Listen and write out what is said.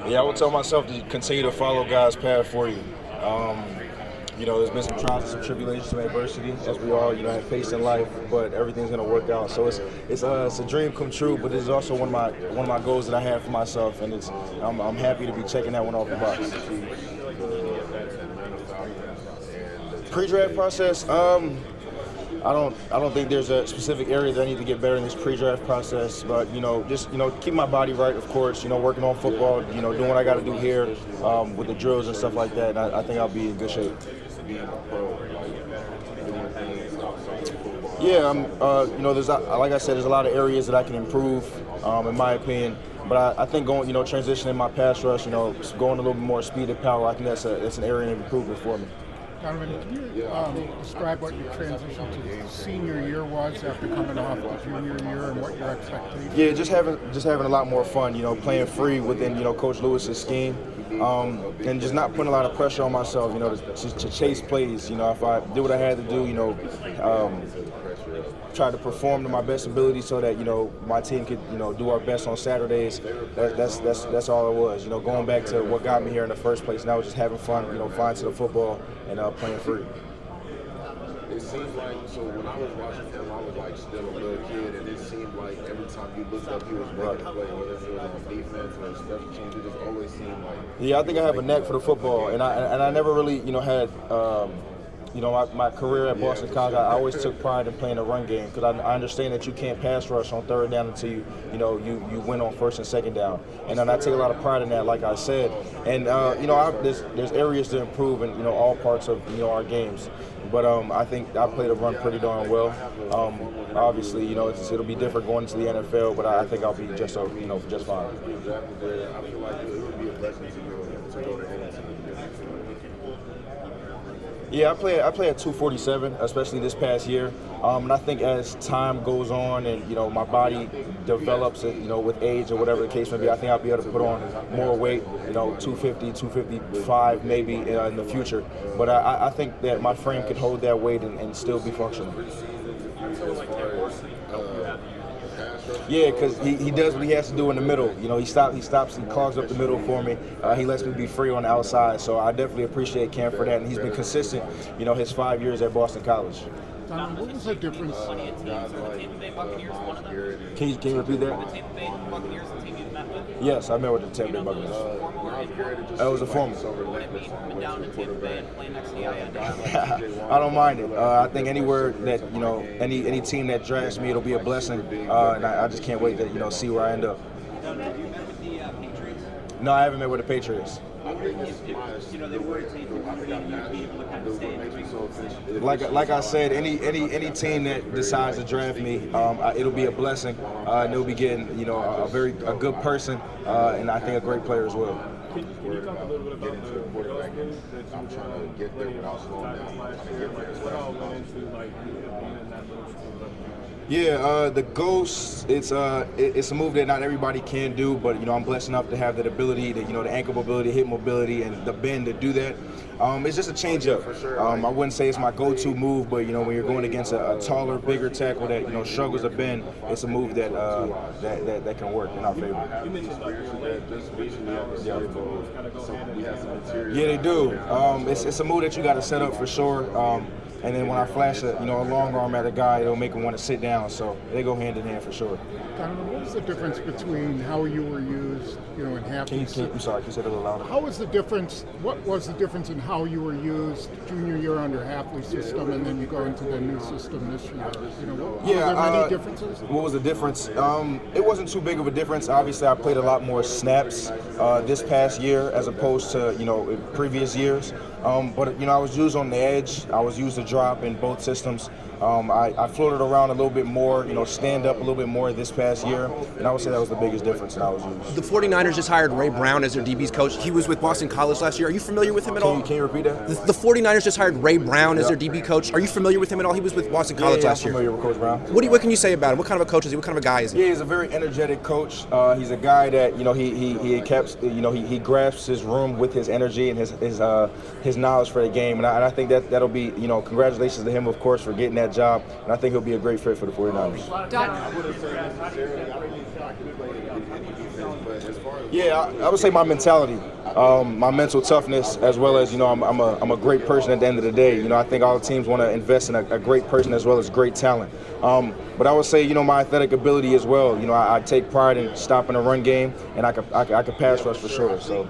Yeah, I would tell myself to continue to follow God's path for you. There's been some trials and some tribulations, some adversity, as we all, have faced in life. But everything's gonna work out. So it's a dream come true. But it's also one of my goals that I have for myself, and I'm happy to be checking that one off the box. Pre-draft process. I don't think there's a specific area that I need to get better in this pre-draft process, but just keep my body right, of course. Working on football, doing what I got to do here with the drills and stuff like that. And I think I'll be in good shape. Yeah, there's like I said, there's a lot of areas that I can improve, in my opinion. But I think going, transitioning my pass rush, going a little bit more speed and power, I think that's an area of improvement for me. Donovan, can you describe what your transition to senior year was after coming off the junior year and what your expectations? Yeah, just having a lot more fun, playing free within, Coach Lewis's scheme, and just not putting a lot of pressure on myself, to chase plays. If I did what I had to do, try to perform to my best ability so that my team could do our best on Saturdays. That's all it was. Going back to what got me here in the first place. Now just having fun. Flying to the football and playing free. It seems like, so when I was watching him, I was still a little kid, and it seemed like every time you looked up, he was making a play, whether it was on defense or special teams. It just always seemed like. Yeah, I think I have a knack for the football, and I never really had. My career at Boston College, I always took pride in playing a run game because I understand that you can't pass rush on third down until you win on first and second down, and then I take a lot of pride in that, like I said. And there's areas to improve in all parts of our games, but I think I played a run pretty darn well. Obviously, it'll be different going into the NFL, but I think I'll be just fine. I feel like it would be a blessing to go to any team. Yeah, I play at 247, especially this past year. And I think as time goes on and, my body develops, with age or whatever the case may be, I think I'll be able to put on more weight, 250, 255 maybe in the future. But I think that my frame can hold that weight and still be functional. Yeah, because he does what he has to do in the middle. He stops, he clogs up the middle for me. He lets me be free on the outside. So I definitely appreciate Cam for that, and he's been consistent, his 5 years at Boston College. What was the difference? Can you repeat that? Yes, I met with the Tampa Bay Buccaneers. That was a former. I don't mind it. I think anywhere that any team that drafts me, it'll be a blessing, and I just can't wait to see where I end up. No, I haven't met with the Patriots. Like I said, any team that decides to draft me, it'll be a blessing, and they'll be getting a good person, and I think a great player as well. Can you talk a little bit about the quarterback that I'm trying to get there without slowing down? What all went into being in that motion? Yeah, the Ghost, it's a move that not everybody can do, but I'm blessed enough to have that ability, the ankle mobility, hip mobility, and the bend to do that. It's just a change up. I wouldn't say it's my go-to move, but when you're going against a taller, bigger tackle that struggles to bend, it's a move that that can work in our favor. You mentioned just recently on the Super Bowl, we had some material. Yeah, they do. It's a move that you got to set up for sure. And then when I flash a long arm at a guy, it'll make him want to sit down. So they go hand in hand for sure. Donovan, what was the difference between how you were used, in half? I'm sorry, can you say that a little louder? How was the difference? What was the difference in how you were used junior year under Hafley's system, and then you go into the new system this year? Were there many differences? What was the difference? It wasn't too big of a difference. Obviously, I played a lot more snaps this past year as opposed to in previous years. But I was used on the edge. I was used to drop in both systems. I floated around a little bit more, stand up a little bit more this past year, and I would say that was the biggest difference that I was used. The 49ers just hired Ray Brown as their DB's coach. He was with Boston College last year. Are you familiar with him at all? Can you repeat that? The 49ers just hired Ray Brown as their DB coach. Are you familiar with him at all? He was with Boston College last year. I'm familiar with Coach Brown. What can you say about him? What kind of a coach is he? What kind of a guy is he? Yeah, he's a very energetic coach. He's a guy that he grasps his room with his energy and his knowledge for the game, and I think that'll be congratulations to him, of course, for getting that job, and I think he'll be a great fit for the 49ers. any defense, but as far as I would say my mentality, my mental toughness, as well as I'm a great person at the end of the day. I think all the teams want to invest in a great person as well as great talent. But I would say my athletic ability as well. I take pride in stopping the run game, and I could pass rush for sure. So.